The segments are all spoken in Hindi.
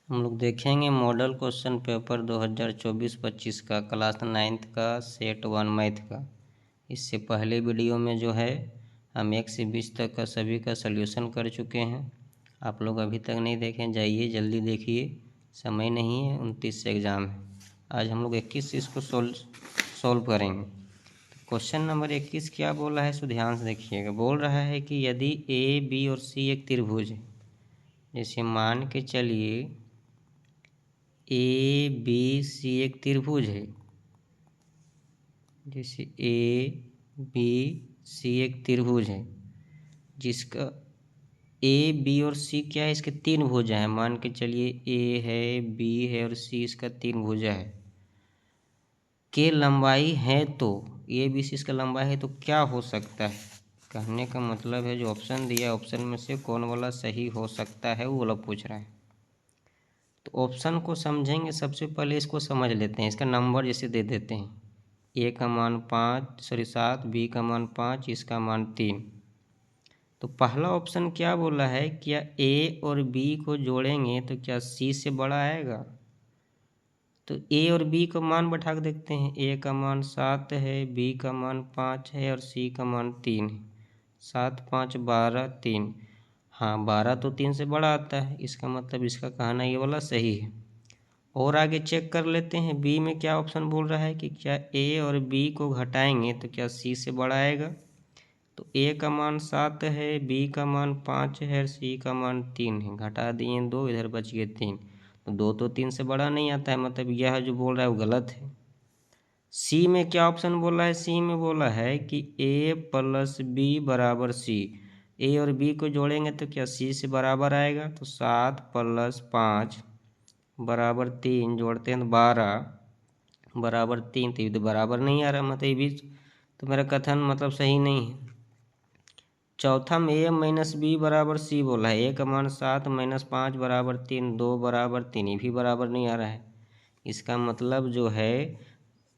हम लोग देखेंगे मॉडल क्वेश्चन पेपर 2024-25 का क्लास 9th का सेट 1 मैथ का। इससे पहले वीडियो में जो है हम 1 से 20 तक का सभी का सल्यूशन कर चुके हैं। आप लोग अभी तक नहीं देखें, जाइए जल्दी देखिए, समय नहीं है, 29 से एग्ज़ाम है। आज हम लोग 21 से इसको सोल्व करेंगे। तो क्वेश्चन नंबर 21 क्या बोल रहा है, सो ध्यान से देखिएगा। बोल रहा है कि यदि ए बी और सी एक त्रिभुज है, जैसे मान के चलिए ए बी सी एक त्रिभुज है, जैसे ए बी सी एक त्रिभुज है जिसका ए बी और सी क्या है, इसके 3 भुजा है। मान के चलिए ए है, बी है और सी, इसका 3 भुजा है के लंबाई है। तो ए बी सी इसका लंबाई है तो क्या हो सकता है, कहने का मतलब है जो ऑप्शन दिया है ऑप्शन में से कौन वाला सही हो सकता है वो वाला पूछ रहा है। तो ऑप्शन को समझेंगे, सबसे पहले इसको समझ लेते हैं। इसका नंबर जैसे दे देते हैं, ए का मान 7, बी का मान 5, इसका मान 3। तो पहला ऑप्शन क्या बोला है, क्या ए और बी को जोड़ेंगे तो क्या सी से बड़ा आएगा। तो ए और बी का मान बैठा के देखते हैं। ए का मान 7 है, बी का मान 5 है और सी का मान 3 है। 7, 5, 12, 3। हाँ, 12 तो 3 से बड़ा आता है, इसका मतलब इसका कहना ये वाला सही है। और आगे चेक कर लेते हैं बी में क्या ऑप्शन बोल रहा है कि क्या ए और बी को घटाएंगे तो क्या सी से बड़ा आएगा। तो ए का मान 7 है, बी का मान 5 है और सी का मान 3 है। घटा दिए 2, इधर बच गए 3। तो 2 तो 3 से बड़ा नहीं आता है, मतलब यह जो बोल रहा है वो गलत है। सी में क्या ऑप्शन बोला है, सी में बोला है कि ए प्लस बी बराबर सी। ए और बी को जोड़ेंगे तो क्या सी से बराबर आएगा। तो 7 + 5 बराबर 3, जोड़ते हैं तो 12 बराबर 3। तो ये तो बराबर नहीं आ रहा, मतलब ये भी तो मेरा कथन मतलब सही नहीं है। चौथा में ए माइनस बी बराबर सी बोला है। ए का मान 7 - 5 बराबर 3, 2 बराबर 3, ये भी बराबर नहीं आ रहा है। इसका मतलब जो है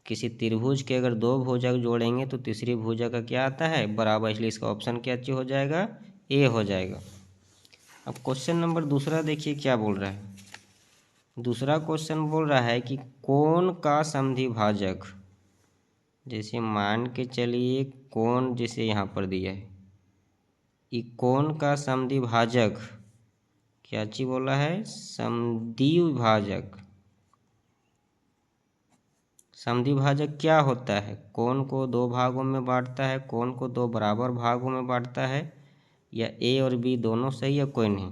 किसी त्रिभुज के अगर 2 भुजा जोड़ेंगे तो तीसरी भुजा का क्या आता है, बराबर। इसलिए इसका ऑप्शन क्या हो जाएगा, ए हो जाएगा। अब क्वेश्चन नंबर दूसरा देखिए क्या बोल रहा है। दूसरा क्वेश्चन बोल रहा है कि कोण का समद्वि भाजक, जैसे मान के चलिए कोण जैसे यहाँ पर दिया है, ये कोण का समद्वि भाजक क्या चीज बोला है, समद्वि भाजक। समद्वि भाजक क्या होता है, कोण को 2 भागों में बांटता है, कोण को 2 बराबर भागों में बांटता है, या ए और बी दोनों सही या कोई नहीं।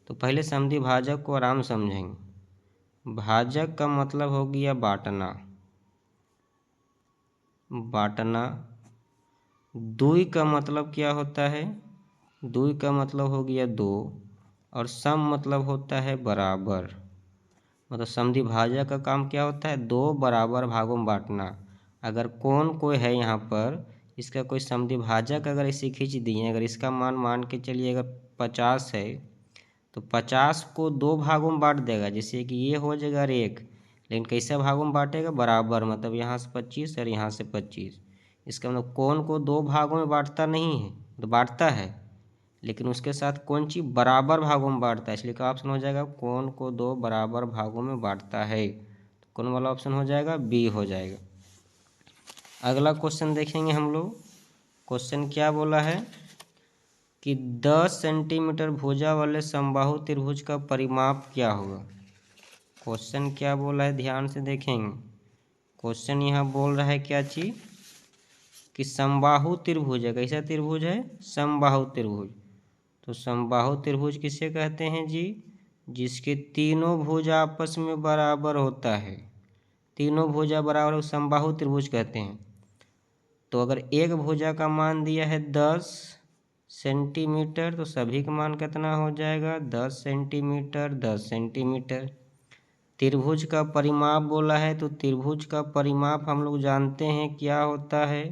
तो पहले समद्वि भाजक को आराम समझेंगे। भाजक का मतलब हो गया बांटना, बांटना। दुई का मतलब क्या होता है, दुई का मतलब हो गया 2, और सम मतलब होता है बराबर। मतलब समद्वि भाजक का काम क्या होता है, 2 बराबर भागों में बांटना। अगर कोण कोई है यहाँ पर, इसका कोई समद्वि भाजक अगर इसे खींच दिए, अगर इसका मान के चलिए अगर 50 है तो 50 को 2 भागों में बांट देगा, जैसे कि ये हो जाएगा और 1। लेकिन कैसे भागों में बांटेगा, बराबर, मतलब यहाँ से 25 और यहाँ से 25। इसका मतलब कोण को 2 भागों में बांटता नहीं है, तो बांटता है लेकिन उसके साथ कौन चीज बराबर भागों में बांटता है। इसलिए का ऑप्शन हो जाएगा कोण को 2 बराबर भागों में बांटता है। तो कौन वाला ऑप्शन हो जाएगा, बी हो जाएगा। अगला क्वेश्चन देखेंगे हम लोग। क्वेश्चन क्या बोला है कि 10 सेंटीमीटर भुजा वाले समबाहु त्रिभुज का परिमाप क्या होगा। क्वेश्चन क्या बोला है, ध्यान से देखेंगे। क्वेश्चन यहाँ बोल रहा है क्या चीज कि समबाहु त्रिभुज है। कैसा त्रिभुज है, समबाहु त्रिभुज। तो समबाहु त्रिभुज किसे कहते हैं जी, जिसके तीनों भुजा आपस में बराबर होता है। तीनों भुजा बराबर समबाहु त्रिभुज कहते हैं। तो अगर एक भुजा का मान दिया है 10 सेंटीमीटर, तो सभी का मान कितना हो जाएगा, 10 सेंटीमीटर, 10 सेंटीमीटर। त्रिभुज का परिमाप बोला है, तो त्रिभुज का परिमाप हम लोग जानते हैं क्या होता है।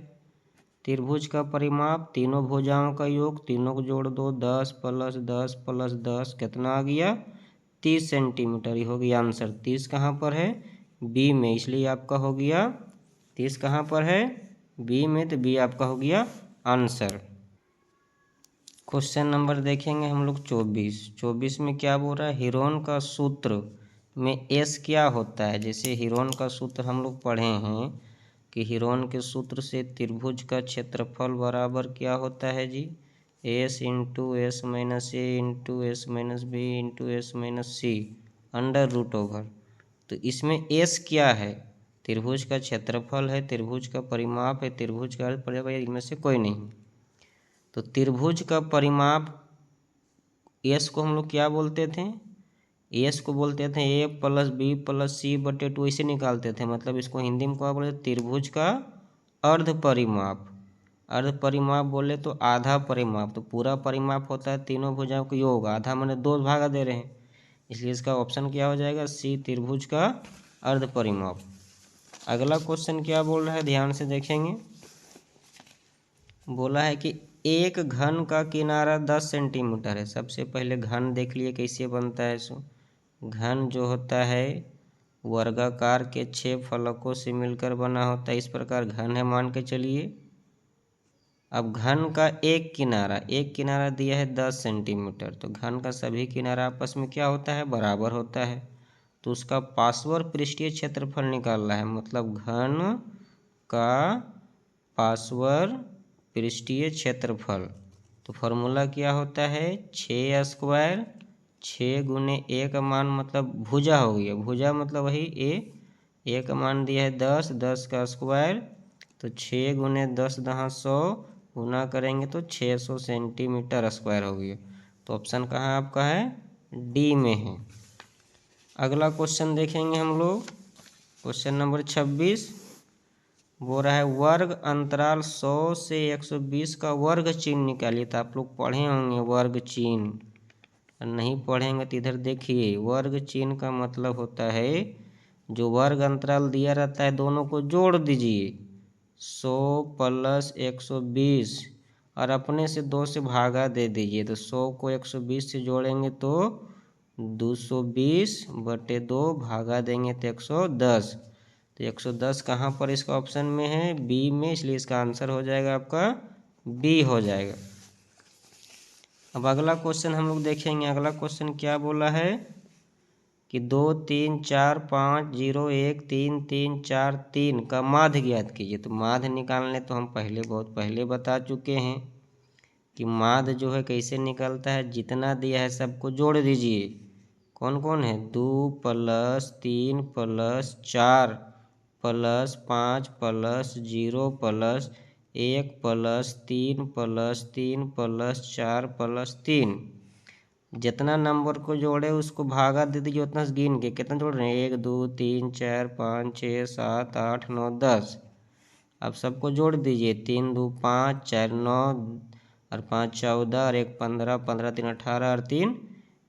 त्रिभुज का परिमाप तीनों भुजाओं का योग, तीनों को जोड़ दो, 10 + 10 + 10 कितना आ गया, 30 सेंटीमीटर। ये हो गया आंसर। 30 कहाँ पर है, बी में, इसलिए आपका हो गया 30 कहाँ पर है, बी में, तो बी आपका हो गया आंसर। क्वेश्चन नंबर देखेंगे हम लोग 24। 24 में क्या बोल रहा है, हीरोन का सूत्र में एस क्या होता है। जैसे हीरोन का सूत्र हम लोग पढ़े हैं कि हीरोन के सूत्र से त्रिभुज का क्षेत्रफल बराबर क्या होता है जी, S into S minus A into S minus B into S minus C under root over. तो इसमें एस क्या है, त्रिभुज का क्षेत्रफल है, त्रिभुज का परिमाप है, त्रिभुज का परिमाप, इनमें से कोई नहीं। तो त्रिभुज का परिमाप एस को हम लोग क्या बोलते थे, एस को बोलते थे ए प्लस बी प्लस सी बटे 2, इसे निकालते थे। मतलब इसको हिंदी में क्या बोलते, त्रिभुज का अर्ध परिमाप। अर्ध परिमाप बोले तो आधा परिमाप, तो पूरा परिमाप होता है तीनों भुजाओं का योग, आधा मैंने 2 भागा दे रहे हैं, इसलिए इसका ऑप्शन क्या हो जाएगा, सी त्रिभुज का अर्ध परिमाप। अगला क्वेश्चन क्या बोल रहा है, ध्यान से देखेंगे। बोला है कि एक घन का किनारा 10 सेंटीमीटर है। सबसे पहले घन देख लिए कैसे बनता है। सो घन जो होता है वर्गाकार के 6 फलकों से मिलकर बना होता है, इस प्रकार घन है मान के चलिए। अब घन का एक किनारा दिया है 10 सेंटीमीटर, तो घन का सभी किनारा आपस में क्या होता है, बराबर होता है। तो उसका पार्श्व पृष्ठीय क्षेत्रफल निकालना है। मतलब घन का पार्श्व पृष्ठीय क्षेत्रफल, तो फॉर्मूला क्या होता है, 6 स्क्वायर, 6 गुने ए का मान मतलब भुजा हो गया, भुजा मतलब वही ए का मान दिया है 10, 10 का स्क्वायर, तो 6 गुने 10 दहाँ 100, गुना करेंगे तो 600 सेंटीमीटर स्क्वायर हो गया। तो ऑप्शन कहाँ आपका है, डी में है। अगला क्वेश्चन देखेंगे हम लोग, क्वेश्चन नंबर 26। बोल रहा है वर्ग अंतराल 100 से 120 का वर्ग चिन्ह निकालिए। तो आप लोग पढ़े होंगे वर्ग चिन्ह, नहीं पढ़ेंगे तो इधर देखिए। वर्ग चिन्ह का मतलब होता है जो वर्ग अंतराल दिया रहता है दोनों को जोड़ दीजिए, 100 प्लस 120, और अपने से 2 से भागा दे दीजिए। तो 100 को 120 से जोड़ेंगे तो 220 बटे 2, भागा देंगे तो 110। तो 110 कहाँ पर इसका ऑप्शन में है, बी में, इसलिए इसका आंसर हो जाएगा आपका बी हो जाएगा। अब अगला क्वेश्चन हम लोग देखेंगे। अगला क्वेश्चन क्या बोला है कि 2 3 4 5 0 1 3 3 4 3 का माध्य ज्ञात कीजिए। तो माध्य निकालने तो हम बहुत पहले बता चुके हैं कि माध्य जो है कैसे निकलता है, जितना दिया है सबको जोड़ दीजिए। कौन कौन है, 2 plus 3 plus 4 plus 5 plus 0 plus 1 plus 3 plus 3 plus 4 plus 3। जितना नंबर को जोड़े उसको भागा दे दीजिए, उतना गिन के कितना जोड़ रहे हैं, 1 2 3 4 5 6 7 8 9 10। अब सबको जोड़ दीजिए, 3 2 5 4 9 और 5 14 और 1 15, 15 3 18 और 3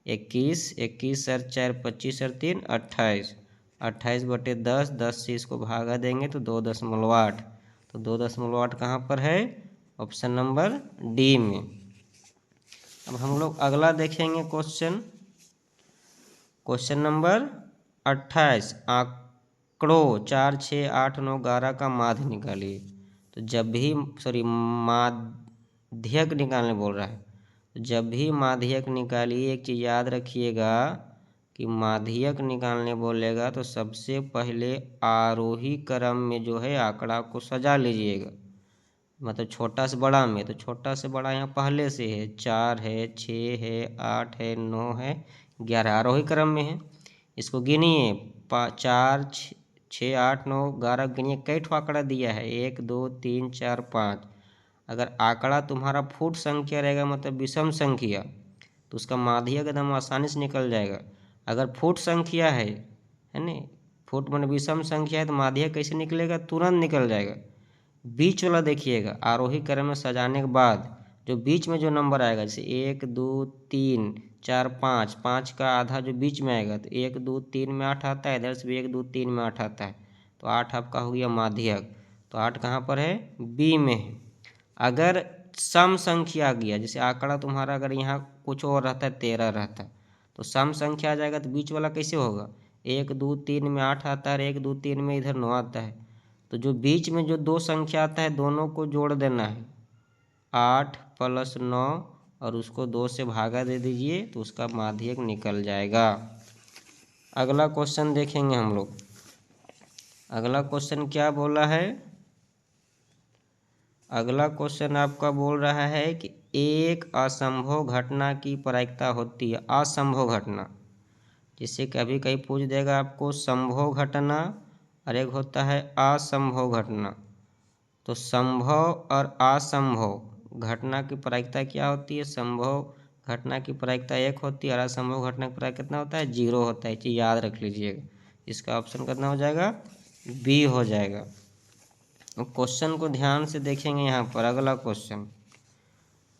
21, 21 और 4 25 और 3 28, 28 बटे 10, 10 से इसको भागा देंगे तो 2.8। तो 2.8 कहाँ पर है, ऑप्शन नंबर डी में। अब हम लोग अगला देखेंगे क्वेश्चन, क्वेश्चन नंबर 28। आंकड़ों 4 6 8 9 11 का माध्य निकालिए। तो जब भी माध्यक निकालने बोल रहा है, तो जब भी माध्यक निकालिए एक चीज़ याद रखिएगा कि माध्यक निकालने बोलेगा तो सबसे पहले आरोही क्रम में जो है आंकड़ा को सजा लीजिएगा। मतलब छोटा से बड़ा में, तो छोटा से बड़ा यहाँ पहले से है, 4 है, 6 है, 8 है, 9 है, 11 आरोही क्रम में है। इसको गिनिए, 4 6 8 9 11 गिनिए, कई ठो आंकड़ा दिया है, 1 2 3 4 5। अगर आंकड़ा तुम्हारा फुट संख्या रहेगा मतलब विषम संख्या, तो उसका माध्यक एकदम आसानी से निकल जाएगा। अगर फुट संख्या है ना, फुट माने विषम संख्या है, तो माध्यक कैसे निकलेगा, तुरंत निकल जाएगा। बीच वाला देखिएगा, आरोही क्रम में सजाने के बाद जो बीच में जो नंबर आएगा, जैसे 1 2 3 4 5, 5 का आधा जो बीच में आएगा, तो 1 2 3 में 8 आता है, इधर से भी 1 2 3 में 8 आता है, तो 8 आपका हो गया माध्यक। तो 8 कहाँ पर है, बी में है। अगर सम संख्या आ गया, जैसे आंकड़ा तुम्हारा अगर यहाँ कुछ और रहता है, 13 रहता है, तो सम संख्या आ जाएगा, तो बीच वाला कैसे होगा, 1 2 3 में 8 आता है, 1 2 3 में इधर 9 आता है, तो जो बीच में जो 2 संख्या आता है दोनों को जोड़ देना है, 8 प्लस 9, और उसको 2 से भागा दे दीजिए तो उसका माध्यक निकल जाएगा। अगला क्वेश्चन देखेंगे हम लोग। अगला क्वेश्चन क्या बोला है? अगला क्वेश्चन आपका बोल रहा है कि एक असंभव घटना की प्रायिकता होती है। असंभव घटना, जिससे कभी कहीं पूछ देगा आपको संभव घटना और एक होता है असंभव घटना। तो संभव और असंभव घटना की प्रायिकता क्या होती है? संभव घटना की प्रायिकता 1 होती है और असंभव घटना की प्रायिकता कितना होता है? 0 होता है। चीज़ याद रख लीजिएगा। इसका ऑप्शन कितना हो जाएगा? बी हो जाएगा। क्वेश्चन को ध्यान से देखेंगे। यहाँ पर अगला क्वेश्चन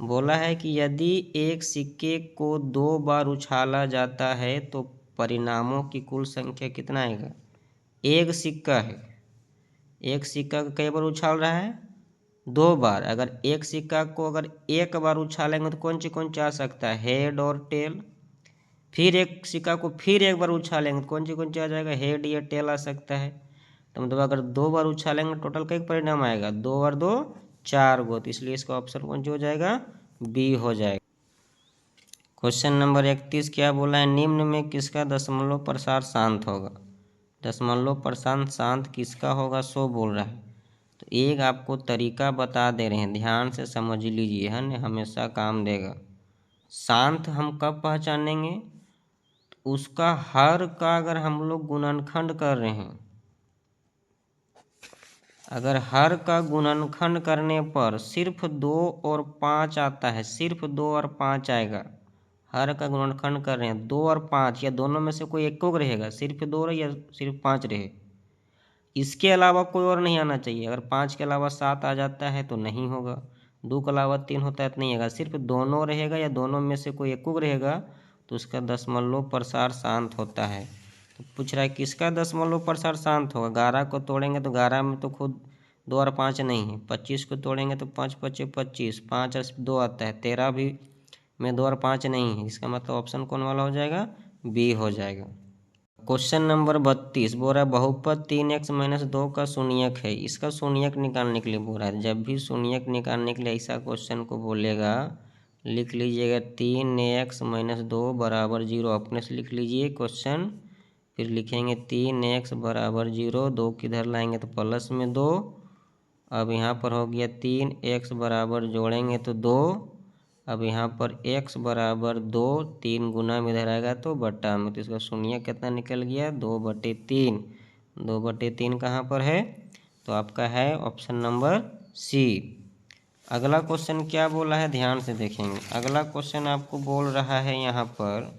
बोला है कि यदि एक सिक्के को 2 बार उछाला जाता है तो परिणामों की कुल संख्या कितना आएगा? एक सिक्का है, एक सिक्का को कई बार उछाल रहा है? 2 बार। अगर एक सिक्का को अगर एक बार उछालेंगे तो कौन सी आ सकता है? हेड और टेल। फिर एक सिक्का को फिर एक बार उछालेंगे तो कौन सी आ जाएगा? हेड या टेल आ सकता है। तो मतलब अगर 2 बार उछालेंगे टोटल कई परिणाम आएगा? 2 और 2 4 गो। तो इसलिए इसका ऑप्शन कौन सा हो जाएगा? बी हो जाएगा। क्वेश्चन नंबर 31 क्या बोला है? निम्न में किसका दशमलव प्रसार शांत होगा? दशमलव प्रसार शांत किसका होगा? 100 बोल रहा है। तो एक आपको तरीका बता दे रहे हैं, ध्यान से समझ लीजिए, है ना, हमेशा काम देगा। शांत हम कब पहचानेंगे? उसका हर का अगर हम लोग गुणनखंड कर रहे हैं, अगर हर का गुणनखंड करने पर सिर्फ 2 और 5 आता है, सिर्फ 2 और 5 आएगा। हर का गुणनखंड कर रहे हैं 2 और 5 या दोनों में से कोई एक को रहेगा, सिर्फ 2 रहे या सिर्फ 5 रहे। इसके अलावा कोई और नहीं आना चाहिए। अगर 5 के अलावा 7 आ जाता है तो नहीं होगा, 2 के अलावा 3 होता है तो नहीं होगा, सिर्फ दोनों रहेगा या दोनों में से कोई एक रहेगा तो उसका दशमलव प्रसार शांत होता है। तो पूछ रहा है किसका दशमलव प्रसार शांत होगा? 11 को तोड़ेंगे तो 11 में तो खुद 2 और 5 नहीं है। 25 को तोड़ेंगे तो 5 पच्चीस 25, 5 और 2 आता है। 13 भी में 2 और 5 नहीं है। इसका मतलब ऑप्शन कौन वाला हो जाएगा? बी हो जाएगा। क्वेश्चन नंबर 32 बोल रहा है बहुपद 3x-2 का शून्यक है। इसका शून्यक निकालने के लिए बोल रहा है। जब भी शून्यक निकालने के लिए ऐसा क्वेश्चन को बोलेगा, लिख लीजिएगा 3x-2 बराबर 0। अपने से लिख लीजिए क्वेश्चन, फिर लिखेंगे 3x बराबर 0, 2 किधर लाएंगे तो प्लस में 2। अब यहाँ पर हो गया 3x बराबर जोड़ेंगे तो 2। अब यहाँ पर x बराबर 2, 3 गुना में इधर आएगा तो बटा में, तो इसका शून्य कितना निकल गया? 2/3। 2/3 कहाँ पर है? तो आपका है ऑप्शन नंबर सी। अगला क्वेश्चन क्या बोला है? ध्यान से देखेंगे। अगला क्वेश्चन आपको बोल रहा है, यहाँ पर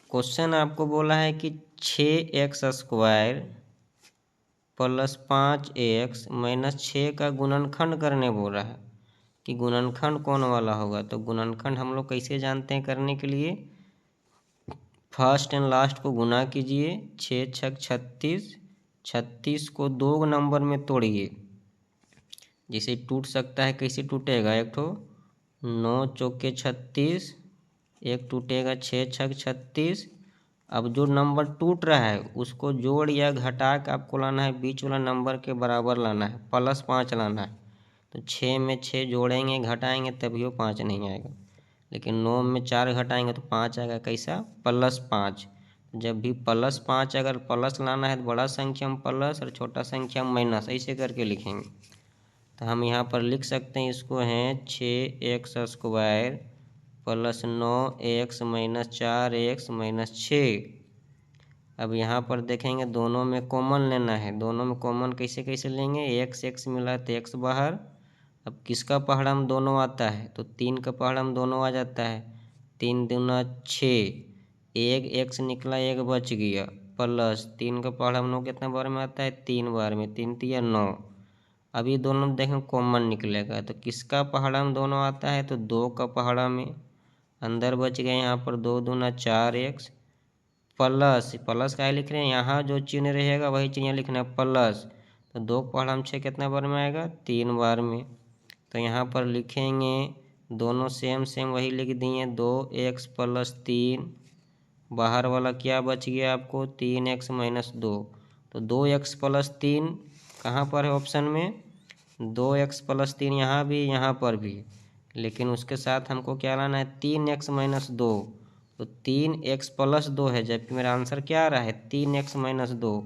क्वेश्चन आपको बोला है कि 6x² प्लस 5x माइनस 6 का गुणनखंड करने बोल रहा है कि गुणनखंड कौन वाला होगा। तो गुणनखंड हम लोग कैसे जानते हैं? करने के लिए फर्स्ट एंड लास्ट को गुना कीजिए। 6 छक 36, 36 को 2 नंबर में तोड़िए। जिसे टूट सकता है, कैसे टूटेगा? एक ठो 9 चौके 36, एक टूटेगा 6 छक 36। अब जो नंबर टूट रहा है उसको जोड़ या घटा के आपको लाना है, बीच वाला नंबर के बराबर लाना है, +5 लाना है। तो 6 में 6 जोड़ेंगे घटाएंगे तभी वो 5 नहीं आएगा, लेकिन 9 में 4 घटाएंगे तो 5 आएगा। कैसा? +5। जब भी +5 अगर प्लस लाना है तो बड़ा संख्या में प्लस और छोटा संख्या में माइनस, ऐसे करके लिखेंगे। तो हम यहाँ पर लिख सकते हैं, इसको हैं 6x² plus 9x minus 4x minus 6। अब यहाँ पर देखेंगे दोनों में कॉमन लेना है। दोनों में कॉमन कैसे कैसे लेंगे? x मिला तो x बाहर। अब किसका पहाड़म दोनों आता है? तो 3 का पहाड़म दोनों आ जाता है। 3 दूना 6, एक x निकला, एक बच गया, प्लस 3 का पहाड़म 9 कितना बार में आता है? 3 बार में। 3 तिया 9। अब ये दोनों देखें कॉमन निकलेगा तो किसका पहाड़म दोनों आता है? तो 2 का पहाड़ा में अंदर बच गए। यहाँ पर 2 दूना 4x प्लस का लिख रहे हैं, यहाँ जो चिन्ह रहेगा वही चिन्ह लिखना है प्लस। तो 2 पहाड़ा में 6 कितना बार में आएगा? 3 बार में। तो यहाँ पर लिखेंगे दोनों सेम सेम वही लिख दिए, 2x प्लस 3। बाहर वाला क्या बच गया आपको? 3x minus 2। तो 2x प्लस 3 कहाँ पर है ऑप्शन में? 2x प्लस 3 यहाँ भी, यहाँ पर भी, लेकिन उसके साथ हमको क्या लाना है? 3x minus 2। तो 3x+2 है, जबकि मेरा आंसर क्या आ रहा है 3x-2।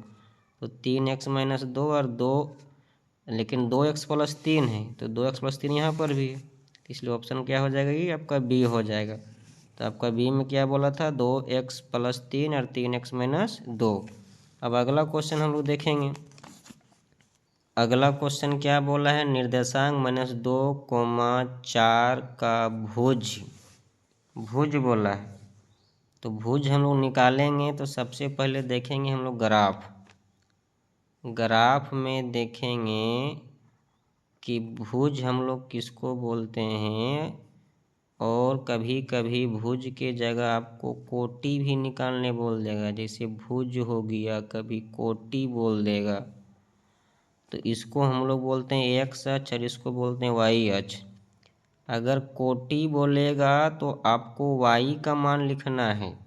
तो 3x-2 और 2, लेकिन 2x+3 है, तो 2x+3 यहाँ पर भी है, इसलिए ऑप्शन क्या हो जाएगा, ये आपका बी हो जाएगा। तो आपका बी में क्या बोला था, 2x+3 और 3x-2। अब अगला क्वेश्चन हम लोग देखेंगे। अगला क्वेश्चन क्या बोला है, निर्देशांक -2,4 का भुज बोला है। तो भुज हम लोग निकालेंगे, तो सबसे पहले देखेंगे हम लोग ग्राफ में देखेंगे कि भुज हम लोग किसको बोलते हैं, और कभी कभी भुज के जगह आपको कोटि भी निकालने बोल देगा, जैसे भुज हो गया, कभी कोटि बोल देगा। तो इसको हम लोग बोलते हैं एक्स अक्ष और इसको बोलते हैं वाई अक्ष। अगर कोटि बोलेगा तो आपको वाई का मान लिखना है,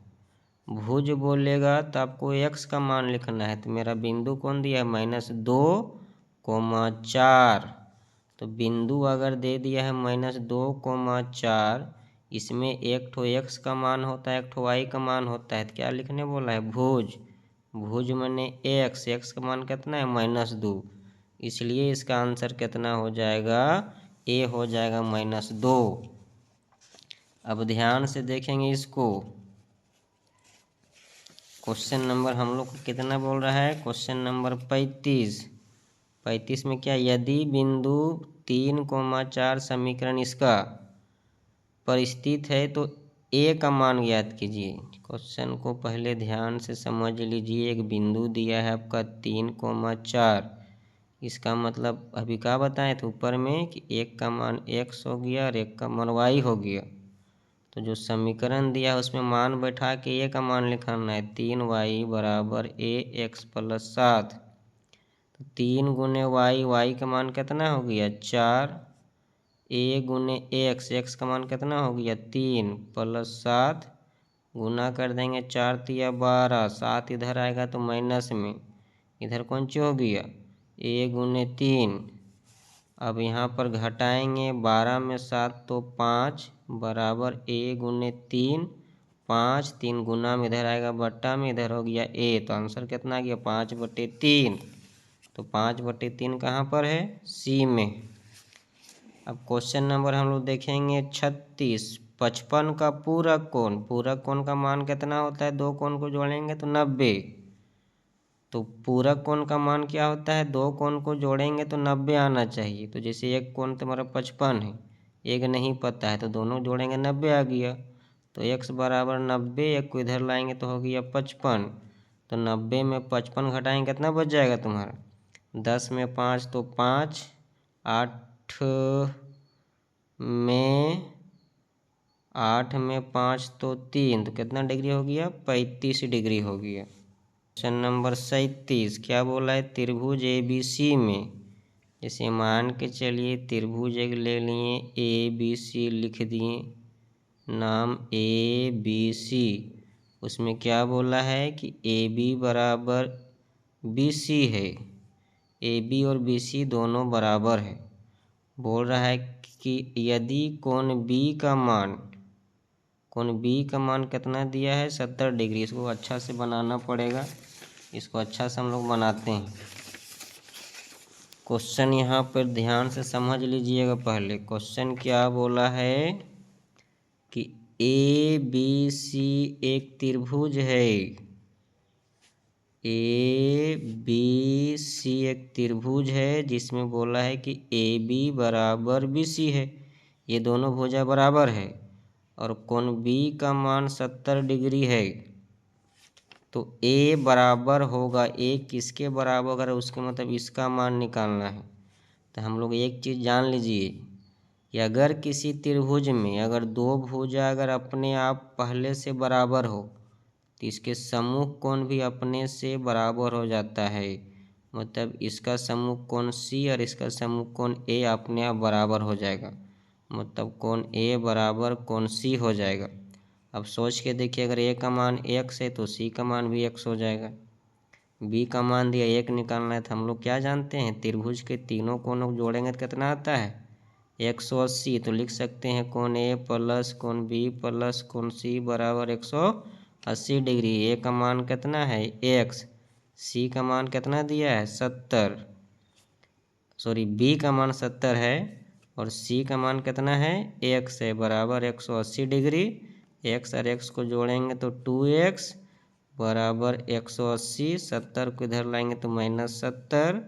भुज बोलेगा तो आपको एक्स का मान लिखना है। तो मेरा बिंदु कौन दिया है, -2,4। तो बिंदु अगर दे दिया है -2,4, इसमें एक ठो एक्स का मान होता है, एक ठो वाई का मान होता है, तो क्या लिखने बोला है, भुज माने एक्स का मान कितना है, -2। इसलिए इसका आंसर कितना हो जाएगा, ए हो जाएगा -2। अब ध्यान से देखेंगे इसको। क्वेश्चन नंबर हम लोग को कितना बोल रहा है, क्वेश्चन नंबर 35 में क्या, यदि बिंदु 3,4 समीकरण इसका पर स्थित है तो ए का मान ज्ञात कीजिए। क्वेश्चन को पहले ध्यान से समझ लीजिए। एक बिंदु दिया है आपका 3,4, इसका मतलब अभी क्या बताए थे ऊपर में कि एक का मान x हो गया और एक का मान y हो गया। तो जो समीकरण दिया है उसमें मान बैठा के ए का मान लिखना है, 3y बराबर ax+7। तो 3 गुने y का मान कितना हो गया 4, a गुने x का मान कितना हो गया 3 +7, गुना कर देंगे 4 तिया 12, 7 इधर आएगा तो माइनस में, इधर कौन सी हो गया a गुने 3। अब यहाँ पर घटाएंगे 12 में 7 तो 5 बराबर a गुने 3, 5 3 गुना में इधर आएगा बट्टा में, इधर हो गया a। तो आंसर कितना आ गया 5/3। तो 5/3 कहाँ पर है, सी में। अब क्वेश्चन नंबर हम लोग देखेंगे 36। 55 का पूरक कोण का मान कितना होता है, दो कोण को जोड़ेंगे तो 90। तो पूरक कोण का मान क्या होता है, दो कोण को जोड़ेंगे तो 90 आना चाहिए। तो जैसे एक कोण तुम्हारा 55 है, एक नहीं पता है, तो दोनों जोड़ेंगे 90 आ गया। तो x बराबर 90, एक को इधर लाएंगे तो हो गया 55। तो 90 में 55 घटाएंगे कितना बच जाएगा तुम्हारा, 10 में 5 तो 5, 8 में 5 तो 3, तो कितना डिग्री हो गया 35 डिग्री हो गया। क्वेश्चन नंबर 37 क्या बोला है, त्रिभुज ABC में, जैसे मान के चलिए त्रिभुज एक ले लिए ABC लिख दिए, नाम ABC। उसमें क्या बोला है कि AB बराबर BC है, AB और BC दोनों बराबर है। बोल रहा है कि यदि कोण B का मान कितना दिया है 70 डिग्री। इसको अच्छा से बनाना पड़ेगा, इसको अच्छा से हम लोग बनाते हैं। क्वेश्चन यहाँ पर ध्यान से समझ लीजिएगा। पहले क्वेश्चन क्या बोला है कि ABC एक त्रिभुज है, ABC एक त्रिभुज है जिसमें बोला है कि AB बराबर BC है, ये दोनों भुजा बराबर है, और कोण B का मान 70 डिग्री है। तो A बराबर होगा, A किसके बराबर होगा, उसके मतलब इसका मान निकालना है। तो हम लोग एक चीज़ जान लीजिए कि अगर किसी त्रिभुज में अगर दो भुजा अगर अपने आप पहले से बराबर हो तो इसके सम्मुख कोण भी अपने से बराबर हो जाता है। मतलब इसका सम्मुख कोण C और इसका सम्मुख कोण A अपने आप बराबर हो जाएगा, मतलब कोण A बराबर कोण C हो जाएगा। अब सोच के देखिए, अगर A का मान x है तो C का मान भी x हो जाएगा। B का मान दिया 1 निकालना है, तो हम लोग क्या जानते हैं, त्रिभुज के तीनों कोणों को जोड़ेंगे तो कितना आता है 180, तो लिख सकते हैं कोण ए प्लस कोण बी प्लस कोण सी बराबर 180 डिग्री। ए का मान कितना है x, सी का मान कितना दिया है 70, सॉरी बी का मान 70 है और सी का मान कितना है x है, बराबर 180 डिग्री। x और x को जोड़ेंगे तो 2x बराबर 180, 70 को इधर लाएंगे तो -70,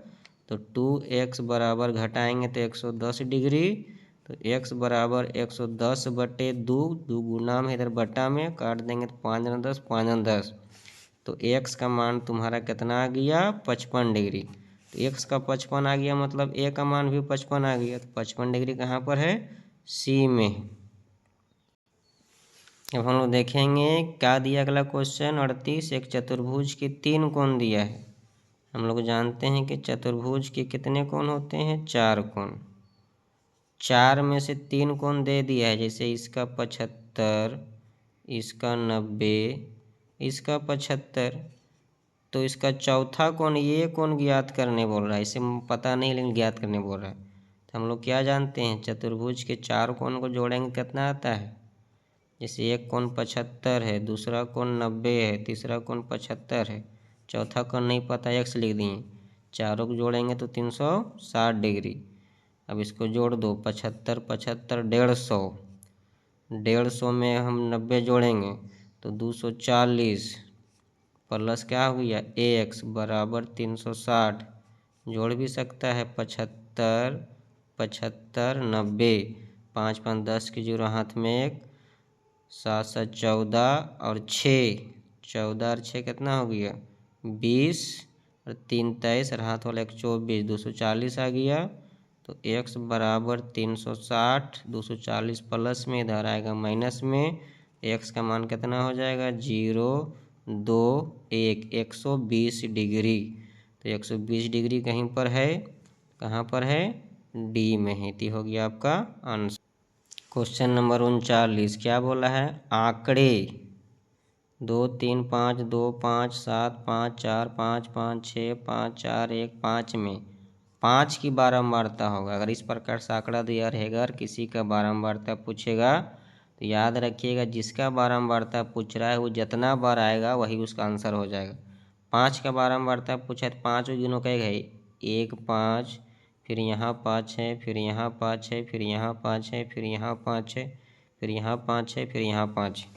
तो 2x बराबर घटाएंगे तो 110 डिग्री। तो x बराबर 110 बटे 2, 2 गुना में इधर बटा में काट देंगे तो 5 गुना 10, 5 गुना 10, तो x का मान तुम्हारा कितना आ गया 55 डिग्री। तो x का 55 आ गया, मतलब a का मान भी 55 आ गया। तो 55 डिग्री कहाँ पर है, सी में। अब हम लोग देखेंगे क्या दिया अगला क्वेश्चन 38, एक चतुर्भुज के 3 कोण दिया है। हम लोग जानते हैं कि चतुर्भुज के कितने कोण होते हैं, 4 कोण। 4 में से 3 कोण दे दिया है, जैसे इसका 75, इसका 90, इसका 75, तो इसका चौथा कोण ये कोण ज्ञात करने बोल रहा है, इसे पता नहीं लेकिन ज्ञात करने बोल रहा है। तो हम लोग क्या जानते हैं, चतुर्भुज के 4 कोण को जोड़ेंगे कितना आता है, जैसे एक कोण 75 है, दूसरा कोण 90 है, तीसरा कोण 75 है, चौथा कोण नहीं पता x लिख दिए, चारों को जोड़ेंगे तो 360 डिग्री। अब इसको जोड़ दो, 75 75 150, 150 में हम 90 जोड़ेंगे तो 240 प्लस क्या हो गया ax बराबर 360, जोड़ भी सकता है 75 75 90, 5 5 10 की जीरो हाथ में 1, 7 7 14 और 6, 14 और 6 कितना हो गया 20 और 3 23 और हाथ वाला 1 24, 240 आ गया। तो x बराबर 360, 240 प्लस में इधर आएगा माइनस में, x का मान कितना हो जाएगा 0 2 1, 120 डिग्री। तो 120 डिग्री कहीं पर है, कहाँ पर है, डी में है। तो हो गया आपका आंसर। क्वेश्चन नंबर 39 क्या बोला है, आंकड़े 2 3 5 2 5 7 5 4 5 5 6 5 4 1 5 में 5 की बारंबारता होगा। अगर इस प्रकार से आंकड़ा दिया रहेगा और किसी का बारंबारता पूछेगा तो याद रखिएगा, जिसका बारंबारता पूछ रहा है वो जितना बार आएगा वही उसका आंसर हो जाएगा। 5 का बारंबारता पूछा है तो 5 गिनो कहेगा 1 5, फिर यहाँ 5 है, फिर यहाँ 5 है, फिर यहाँ 5 है, फिर यहाँ 5 है, फिर यहाँ 5 है, फिर यहाँ 5 है।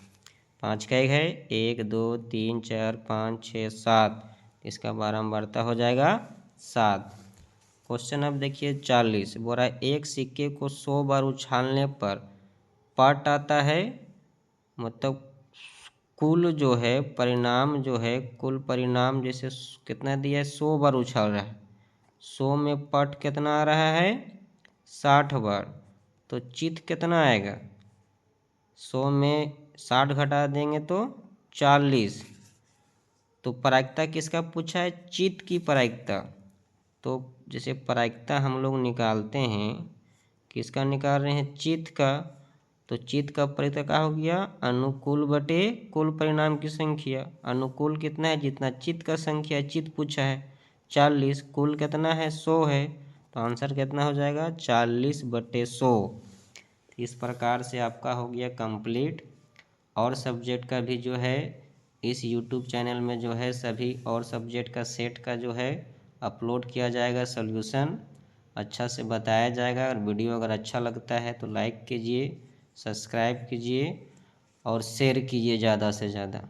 5 का एक है 1 2 3 4 5 6 7, इसका बारंबारता हो जाएगा 7। क्वेश्चन अब देखिए 40, बोल रहा है एक सिक्के को 100 बार उछालने पर पट आता है, मतलब कुल जो है परिणाम जो है, कुल परिणाम जैसे कितना दिया है 100 बार उछाल रहा है, 100 में पट कितना आ रहा है 60 बार, तो चित्त कितना आएगा, 100 में 60 घटा देंगे तो 40। तो प्रायिकता किसका पूछा है, चित्त की प्रायिकता। तो जैसे प्रायिकता हम लोग निकालते हैं, किसका निकाल रहे हैं, चित्त का। तो चित्त का प्रायिकता क्या हो गया, अनुकूल बटे कुल परिणाम की संख्या। अनुकूल कितना है, जितना चित्त का संख्या, चित्त पूछा है 40, कुल कितना है 100 है, तो आंसर कितना हो जाएगा 40 बटे 100। इस प्रकार से आपका हो गया कंप्लीट। और सब्जेक्ट का भी जो है इस यूट्यूब चैनल में जो है सभी और सब्जेक्ट का सेट का जो है अपलोड किया जाएगा, सॉल्यूशन अच्छा से बताया जाएगा। और वीडियो अगर अच्छा लगता है तो लाइक कीजिए, सब्सक्राइब कीजिए और शेयर कीजिए ज़्यादा से ज़्यादा।